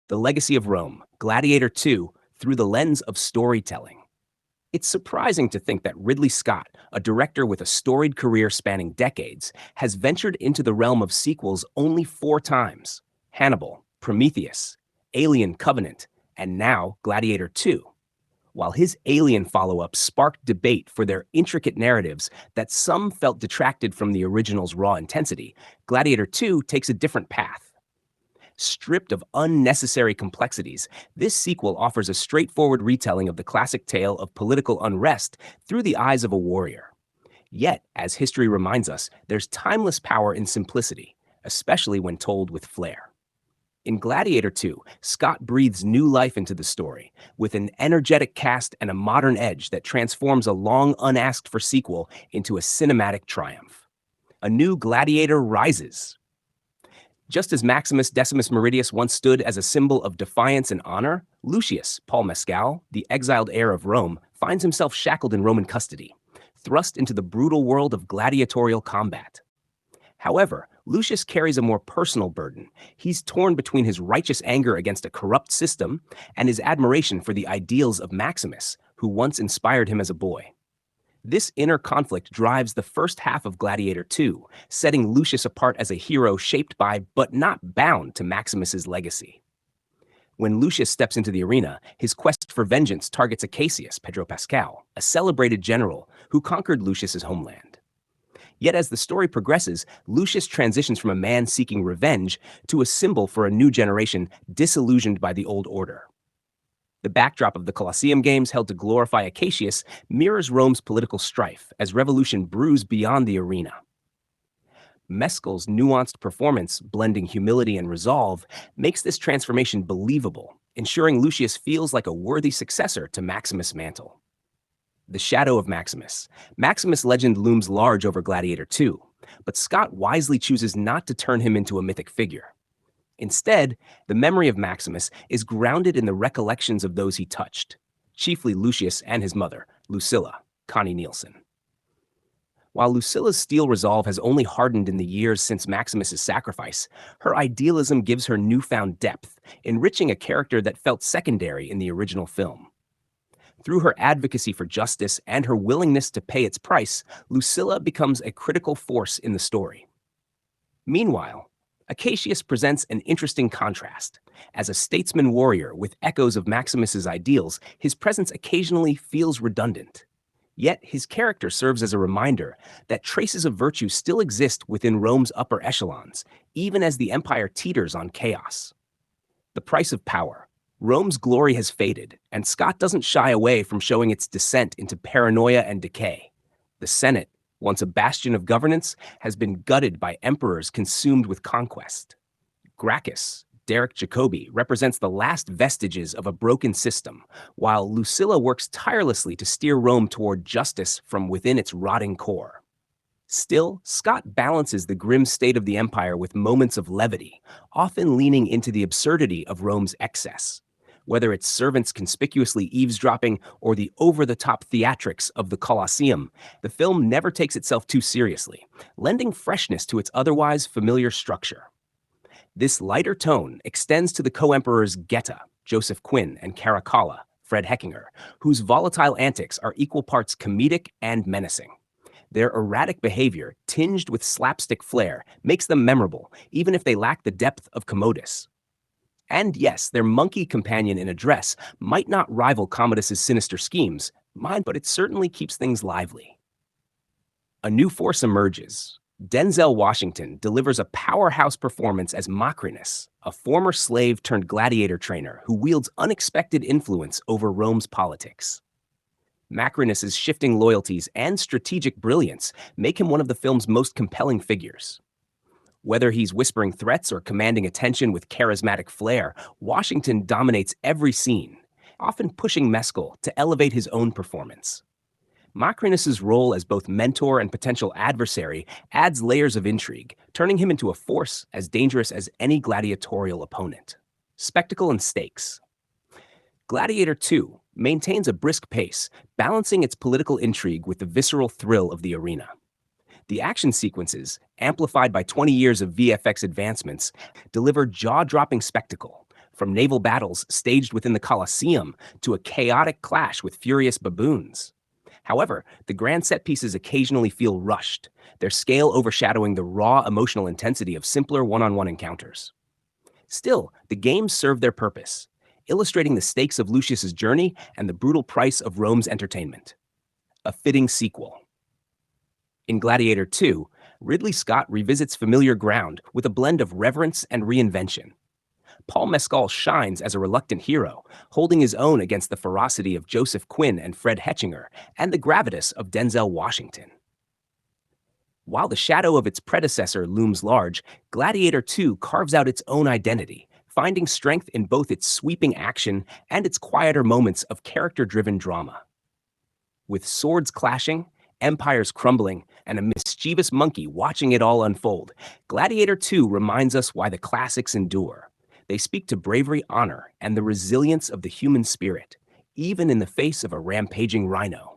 The Legacy of Rome, Gladiator II, through the lens of storytelling. It's surprising to think that Ridley Scott, a director with a storied career spanning decades, has ventured into the realm of sequels only 4 times: Hannibal, Prometheus, Alien Covenant, and now Gladiator II. While his Alien follow-up sparked debate for their intricate narratives that some felt detracted from the original's raw intensity, Gladiator II takes a different path. Stripped of unnecessary complexities, this sequel offers a straightforward retelling of the classic tale of political unrest through the eyes of a warrior. Yet, as history reminds us, there's timeless power in simplicity, especially when told with flair. In Gladiator II, Scott breathes new life into the story, with an energetic cast and a modern edge that transforms a long unasked-for sequel into a cinematic triumph. A new gladiator rises. Just as Maximus Decimus Meridius once stood as a symbol of defiance and honor, Lucius, Paul Mescal, the exiled heir of Rome, finds himself shackled in Roman custody, thrust into the brutal world of gladiatorial combat. However, Lucius carries a more personal burden. He's torn between his righteous anger against a corrupt system and his admiration for the ideals of Maximus, who once inspired him as a boy. This inner conflict drives the first half of Gladiator II, setting Lucius apart as a hero shaped by, but not bound to, Maximus's legacy. When Lucius steps into the arena, his quest for vengeance targets Cassius, Pedro Pascal, a celebrated general who conquered Lucius's homeland. Yet as the story progresses, Lucius transitions from a man seeking revenge to a symbol for a new generation disillusioned by the old order. The backdrop of the Colosseum games, held to glorify Cassius, mirrors Rome's political strife as revolution brews beyond the arena. Mescal's nuanced performance, blending humility and resolve, makes this transformation believable, ensuring Lucius feels like a worthy successor to Maximus' mantle. The shadow of Maximus. Maximus' legend looms large over Gladiator II, but Scott wisely chooses not to turn him into a mythic figure. Instead, the memory of Maximus is grounded in the recollections of those he touched, chiefly Lucius and his mother, Lucilla, Connie Nielsen. While Lucilla's steel resolve has only hardened in the years since Maximus' sacrifice, her idealism gives her newfound depth, enriching a character that felt secondary in the original film. Through her advocacy for justice and her willingness to pay its price, Lucilla becomes a critical force in the story. Meanwhile, Cassius presents an interesting contrast. As a statesman warrior with echoes of Maximus's ideals, his presence occasionally feels redundant. Yet his character serves as a reminder that traces of virtue still exist within Rome's upper echelons, even as the empire teeters on chaos. The price of power. Rome's glory has faded, and Scott doesn't shy away from showing its descent into paranoia and decay. The Senate, once a bastion of governance, has been gutted by emperors consumed with conquest. Gracchus, Derek Jacobi, represents the last vestiges of a broken system, while Lucilla works tirelessly to steer Rome toward justice from within its rotting core. Still, Scott balances the grim state of the empire with moments of levity, often leaning into the absurdity of Rome's excess. Whether it's servants conspicuously eavesdropping or the over-the-top theatrics of the Colosseum, the film never takes itself too seriously, lending freshness to its otherwise familiar structure. This lighter tone extends to the co-emperors Geta, Joseph Quinn, and Caracalla, Fred Heckinger, whose volatile antics are equal parts comedic and menacing. Their erratic behavior, tinged with slapstick flair, makes them memorable, even if they lack the depth of Commodus. And yes, their monkey companion in a dress might not rival Commodus's sinister schemes, but it certainly keeps things lively. A new force emerges. Denzel Washington delivers a powerhouse performance as Macrinus, a former slave turned gladiator trainer who wields unexpected influence over Rome's politics. Macrinus's shifting loyalties and strategic brilliance make him one of the film's most compelling figures. Whether he's whispering threats or commanding attention with charismatic flair, Washington dominates every scene, often pushing Mescal to elevate his own performance. Macrinus's role as both mentor and potential adversary adds layers of intrigue, turning him into a force as dangerous as any gladiatorial opponent. Spectacle and stakes. Gladiator II maintains a brisk pace, balancing its political intrigue with the visceral thrill of the arena. The action sequences, amplified by 20 years of VFX advancements, deliver jaw-dropping spectacle, from naval battles staged within the Colosseum to a chaotic clash with furious baboons. However, the grand set pieces occasionally feel rushed, their scale overshadowing the raw emotional intensity of simpler one-on-one encounters. Still, the games serve their purpose, illustrating the stakes of Lucius's journey and the brutal price of Rome's entertainment. A fitting sequel. In Gladiator II, Ridley Scott revisits familiar ground with a blend of reverence and reinvention. Paul Mescal shines as a reluctant hero, holding his own against the ferocity of Joseph Quinn and Fred Hetchinger and the gravitas of Denzel Washington. While the shadow of its predecessor looms large, Gladiator II carves out its own identity, finding strength in both its sweeping action and its quieter moments of character-driven drama. With swords clashing, empires crumbling, and a mischievous monkey watching it all unfold, Gladiator II reminds us why the classics endure. They speak to bravery, honor, and the resilience of the human spirit, even in the face of a rampaging rhino.